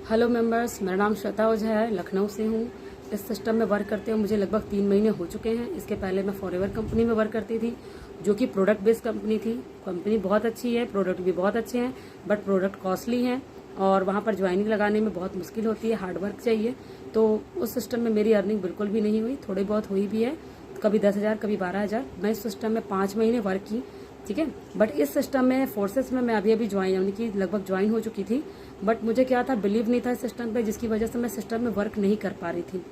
Hello members, मेरा नाम श्वेता ओझा है, लखनऊ से हूँ। इस सिस्टम में वर्क करते हुए मुझे लगभग 3 महीने हो चुके हैं। इसके पहले मैं फॉरएवर कंपनी में वर्क करती थी, जो कि प्रोडक्ट बेस्ड कंपनी थी। कंपनी बहुत अच्छी है, प्रोडक्ट भी बहुत अच्छे हैं, बट प्रोडक्ट कॉस्टली हैं और वहाँ पर ज्वाइनिंग लगाने में बहुत मुश्किल होती है, हार्ड वर्क चाहिए। तो उस सिस्टम में मेरी अर्निंग बिल्कुल भी नहीं हुई, थोड़ी बहुत हुई भी है, कभी 10,000 कभी 12,000। मैं इस सिस्टम में 5 महीने वर्क की, ठीक है। बट इस सिस्टम में फोर्सेस में मैं अभी ज्वाइन, यानी कि लगभग ज्वाइन हो चुकी थी। बट मुझे क्या था, बिलीव नहीं था इस सिस्टम पे, जिसकी वजह से मैं सिस्टम में वर्क नहीं कर पा रही थी।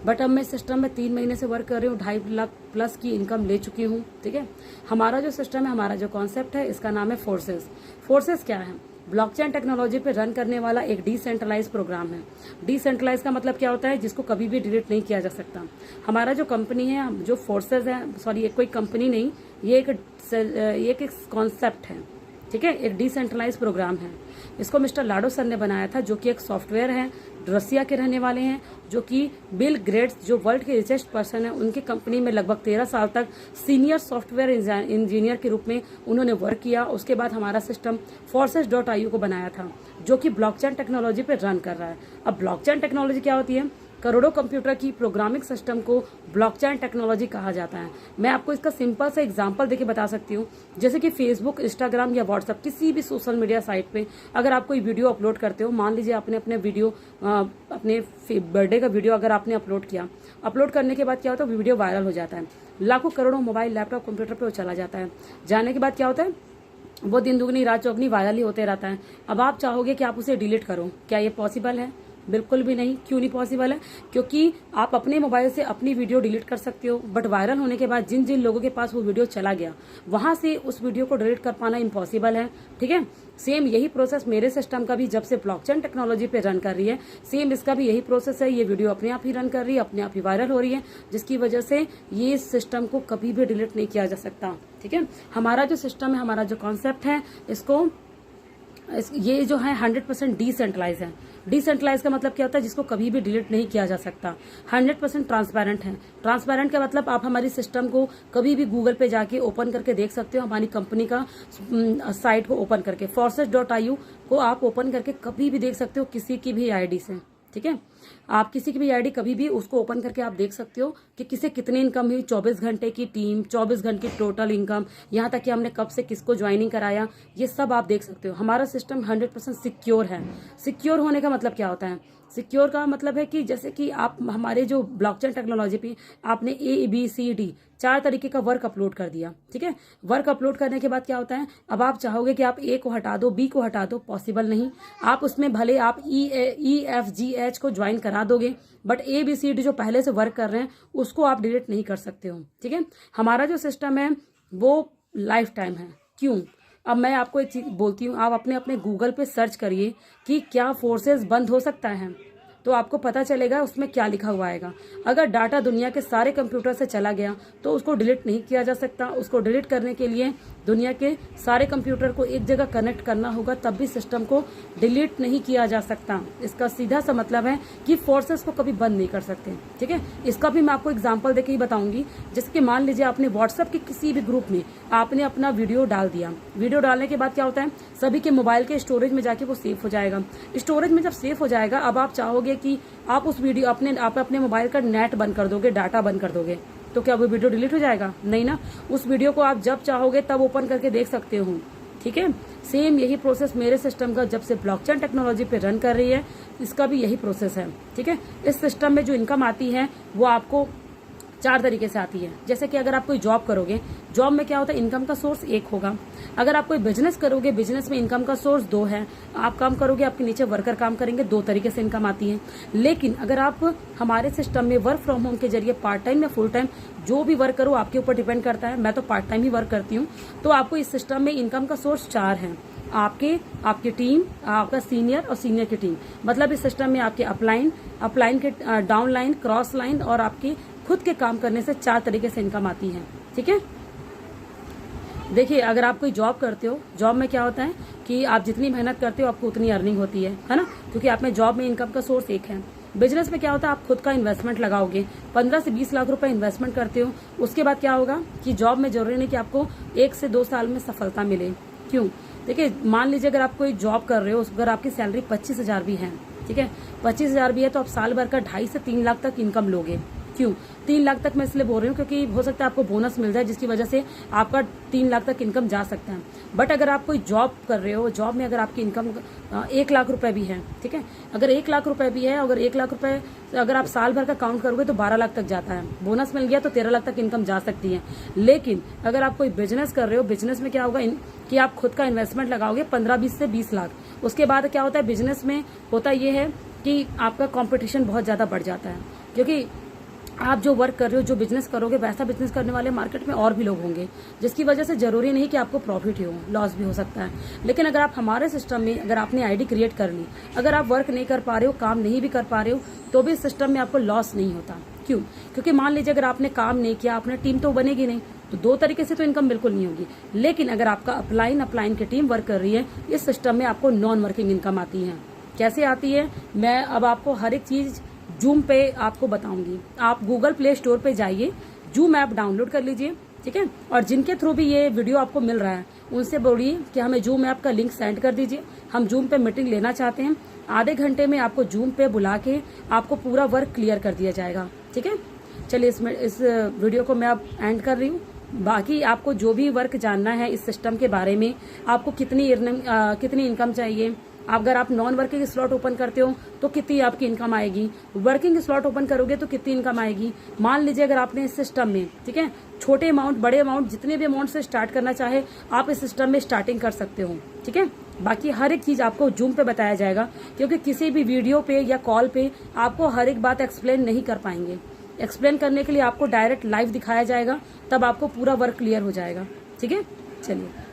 बट अब मैं सिस्टम में 3 महीने से वर्क कर रही हूँ, 2.5 लाख प्लस की इनकम ले चुकी हूँ, ठीक है। हमारा जो सिस्टम है, हमारा जो कॉन्सेप्ट है, इसका नाम है फोर्सेस। फोर्सेस क्या है? ब्लॉकचेन टेक्नोलॉजी पे रन करने वाला एक डिसेंट्रलाइज प्रोग्राम है। डिसेंट्रलाइज का मतलब क्या होता है? जिसको कभी भी डिलीट नहीं किया जा सकता। हमारा जो कंपनी है, जो फोर्सेस है, सॉरी ये कोई कंपनी नहीं, ये एक कॉन्सेप्ट है, ठीक है। एक डिसेंट्रलाइज प्रोग्राम है। इसको मिस्टर लाडो सर ने बनाया था, जो कि एक सॉफ्टवेयर है, रसिया के रहने वाले हैं, जो कि बिल गेट्स, जो वर्ल्ड के रिचेस्ट पर्सन है, उनकी कंपनी में लगभग 13 साल तक सीनियर सॉफ्टवेयर इंजीनियर के रूप में उन्होंने वर्क किया। उसके बाद हमारा सिस्टम forces.io को बनाया था, जो कि ब्लॉकचेन टेक्नोलॉजी पे रन कर रहा है। अब ब्लॉकचेन टेक्नोलॉजी क्या होती है? करोड़ों कंप्यूटर की प्रोग्रामिंग सिस्टम को ब्लॉकचेन टेक्नोलॉजी कहा जाता है। मैं आपको इसका सिंपल सा एग्जांपल देके बता सकती हूँ। जैसे कि फेसबुक, इंस्टाग्राम या व्हाट्सएप, किसी भी सोशल मीडिया साइट पे अगर आप कोई वीडियो अपलोड करते हो, मान लीजिए आपने अपने वीडियो, अपने बर्थडे का वीडियो अगर आपने अपलोड किया, अपलोड करने के बाद क्या होता है, वीडियो वायरल हो जाता है, लाखों करोड़ों मोबाइल, लैपटॉप, कंप्यूटर पे वो चला जाता है। जाने के बाद क्या होता है, वो दिन दुगनी रात चौगनी वायरल ही होते रहता है। अब आप चाहोगे कि आप उसे डिलीट करो, क्या ये पॉसिबल है? बिल्कुल भी नहीं। क्यों नहीं पॉसिबल है? क्योंकि आप अपने मोबाइल से अपनी वीडियो डिलीट कर सकते हो, बट वायरल होने के बाद जिन जिन लोगों के पास वो वीडियो चला गया, वहां से उस वीडियो को डिलीट कर पाना इम्पॉसिबल है, ठीक है। सेम यही प्रोसेस मेरे सिस्टम का भी, जब से ब्लॉकचेन टेक्नोलॉजी पे रन कर रही है, सेम इसका भी यही प्रोसेस है। ये वीडियो अपने आप ही रन कर रही है, अपने आप ही वायरल हो रही है, जिसकी वजह से ये सिस्टम को कभी भी डिलीट नहीं किया जा सकता, ठीक है। हमारा जो सिस्टम है, हमारा जो कॉन्सेप्ट है, ये जो है 100% डिसेंट्रलाइज है। डिसेंट्रलाइज का मतलब क्या होता है? जिसको कभी भी डिलीट नहीं किया जा सकता। 100% ट्रांसपेरेंट है। ट्रांसपेरेंट का मतलब आप हमारी सिस्टम को कभी भी गूगल पे जाके ओपन करके देख सकते हो, हमारी कंपनी का साइट को ओपन करके, forces.io को आप ओपन करके कभी भी देख सकते हो, किसी की भी आईडी से, ठीक है। आप किसी की भी आईडी कभी भी उसको ओपन करके आप देख सकते हो कि किसे कितनी इनकम हुई, 24 घंटे की टीम, 24 घंटे की टोटल इनकम, यहाँ तक कि हमने कब से किसको ज्वाइनिंग कराया, ये सब आप देख सकते हो। हमारा सिस्टम 100% सिक्योर है। सिक्योर होने का मतलब क्या होता है? सिक्योर का मतलब है कि जैसे कि आप हमारे जो ब्लॉकचेन टेक्नोलॉजी पे आपने ABCD 4 तरीके का वर्क अपलोड कर दिया, ठीक है। वर्क अपलोड करने के बाद क्या होता है, अब आप चाहोगे कि आप A को हटा दो, B को हटा दो, पॉसिबल नहीं। आप उसमें भले आप EFGH को ज्वाइन करा दोगे, बट ABCD जो पहले से वर्क कर रहे हैं उसको आप डिलीट नहीं कर सकते हो, ठीक है। हमारा जो सिस्टम है वो लाइफ टाइम है। क्यों? अब मैं आपको एक चीज बोलती हूँ, आप अपने अपने गूगल पे सर्च करिए कि क्या फोर्सेस बंद हो सकता है, तो आपको पता चलेगा उसमें क्या लिखा हुआ आएगा। अगर डाटा दुनिया के सारे कंप्यूटर से चला गया तो उसको डिलीट नहीं किया जा सकता। उसको डिलीट करने के लिए दुनिया के सारे कंप्यूटर को एक जगह कनेक्ट करना होगा, तब भी सिस्टम को डिलीट नहीं किया जा सकता। इसका सीधा सा मतलब है कि फोर्सेस को कभी बंद नहीं कर सकते, ठीक है। इसका भी मैं आपको एग्जाम्पल देके ही बताऊंगी। जैसे कि मान लीजिए आपने व्हाट्सएप के किसी भी ग्रुप में आपने अपना वीडियो डाल दिया, वीडियो डालने के बाद क्या होता है, सभी के मोबाइल के स्टोरेज में जाके वो सेव हो जाएगा। स्टोरेज में जब सेव हो जाएगा, अब आप चाहोगे कि आप उस वीडियो आप अपने मोबाइल का नेट बंद कर दोगे, डाटा बंद कर दोगे, तो क्या वो वीडियो डिलीट हो जाएगा? नहीं ना। उस वीडियो को आप जब चाहोगे तब ओपन करके देख सकते हो, ठीक है। सेम यही प्रोसेस मेरे सिस्टम का, जब से ब्लॉकचेन टेक्नोलॉजी पे रन कर रही है, इसका भी यही प्रोसेस है, ठीक है। इस सिस्टम में जो इनकम आती है वो आपको 4 तरीके से आती है। जैसे कि अगर आप कोई जॉब करोगे, जॉब में क्या होता है, इनकम का सोर्स एक होगा। अगर आप कोई बिजनेस करोगे, बिजनेस में इनकम का सोर्स 2 है। आप काम करोगे, आपके नीचे वर्कर काम करेंगे, 2 तरीके से इनकम आती है। लेकिन अगर आप हमारे सिस्टम में वर्क फ्रॉम होम के जरिए पार्ट टाइम या फुल टाइम जो भी वर्क करो, आपके ऊपर डिपेंड करता है। मैं तो पार्ट टाइम ही वर्क करती हूँ, तो आपको इस सिस्टम में इनकम का सोर्स 4 है। आपकी टीम, आपका सीनियर और सीनियर की टीम, मतलब इस सिस्टम में आपके अपलाइन के डाउन लाइन, क्रॉस लाइन और आपकी खुद के काम करने से 4 तरीके से इनकम आती है, ठीक है। देखिए, अगर आप कोई जॉब करते हो, जॉब में क्या होता है कि आप जितनी मेहनत करते हो आपको उतनी अर्निंग होती है ना, क्योंकि आप में जॉब में इनकम का सोर्स एक है। बिजनेस में क्या होता है, आप खुद का इन्वेस्टमेंट लगाओगे, 15 से 20 लाख रुपए इन्वेस्टमेंट करते हो। उसके बाद क्या होगा कि जॉब में जरूरी नहीं कि आपको 1 से 2 साल में सफलता मिले। क्यों? देखिए, मान लीजिए अगर आप कोई जॉब कर रहे हो, अगर आपकी सैलरी 25,000 भी है, ठीक है। 25,000 भी है तो आप साल भर का 2.5 से 3 लाख तक इनकम लोगे। क्यों 3 लाख तक मैं इसलिए बोल रही हूँ क्योंकि हो सकता है आपको बोनस मिल जाए जिसकी वजह से आपका 3 लाख तक इनकम जा सकता है। बट अगर आप कोई जॉब कर रहे हो, जॉब में अगर आपकी इनकम 1 लाख रुपए भी है, ठीक है, अगर 1 लाख रुपए भी है, अगर 1 लाख रुपए अगर आप साल भर का काउंट करोगे तो 12 लाख तक जाता है। बोनस मिल गया तो 13 लाख तक इनकम जा सकती है। लेकिन अगर आप कोई बिजनेस कर रहे हो, बिजनेस में क्या होगा कि आप खुद का इन्वेस्टमेंट लगाओगे 15-20 से 20 लाख। उसके बाद क्या होता है बिजनेस में, होता यह है कि आपका कॉम्पिटिशन बहुत ज्यादा बढ़ जाता है, क्योंकि आप जो वर्क कर रहे हो, जो बिजनेस करोगे, वैसा बिजनेस करने वाले मार्केट में और भी लोग होंगे, जिसकी वजह से जरूरी नहीं कि आपको प्रॉफिट ही हो, लॉस भी हो सकता है। लेकिन अगर आप हमारे सिस्टम में, अगर आपने आईडी क्रिएट कर ली, अगर आप वर्क नहीं कर पा रहे हो, काम नहीं भी कर पा रहे हो, तो भी सिस्टम में आपको लॉस नहीं होता। क्यों? क्योंकि मान लीजिए अगर आपने काम नहीं किया, आपने टीम तो बनेगी नहीं, तो 2 तरीके से तो इनकम बिल्कुल नहीं होगी। लेकिन अगर आपका अपलाइन की टीम वर्क कर रही है, इस सिस्टम में आपको नॉन वर्किंग इनकम आती है। कैसे आती है, मैं अब आपको हर एक चीज जूम पे आपको बताऊंगी। आप गूगल प्ले स्टोर पे जाइए, जूम ऐप डाउनलोड कर लीजिए, ठीक है, और जिनके थ्रू भी ये वीडियो आपको मिल रहा है उनसे बोलिए कि हमें जूम ऐप का लिंक सेंड कर दीजिए, हम जूम पे मीटिंग लेना चाहते हैं। आधे घंटे में आपको जूम पे बुला के आपको पूरा वर्क क्लियर कर दिया जाएगा, ठीक है। चलिए इस वीडियो को मैं अब एंड कर रही हूँ। बाकी आपको जो भी वर्क जानना है इस सिस्टम के बारे में, आपको कितनी इनकम चाहिए, अगर आप नॉन वर्किंग स्लॉट ओपन करते हो तो कितनी आपकी इनकम आएगी, वर्किंग स्लॉट ओपन करोगे तो कितनी इनकम आएगी। मान लीजिए अगर आपने इस सिस्टम में, ठीक है, छोटे अमाउंट, बड़े अमाउंट, जितने भी अमाउंट से स्टार्ट करना चाहे आप इस सिस्टम में स्टार्टिंग कर सकते हो, ठीक है। बाकी हर एक चीज आपको जूम पे बताया जाएगा, क्योंकि किसी भी वीडियो पे या कॉल पे आपको हर एक बात एक्सप्लेन नहीं कर पाएंगे। एक्सप्लेन करने के लिए आपको डायरेक्ट लाइव दिखाया जाएगा, तब आपको पूरा वर्क क्लियर हो जाएगा, ठीक है। चलिए।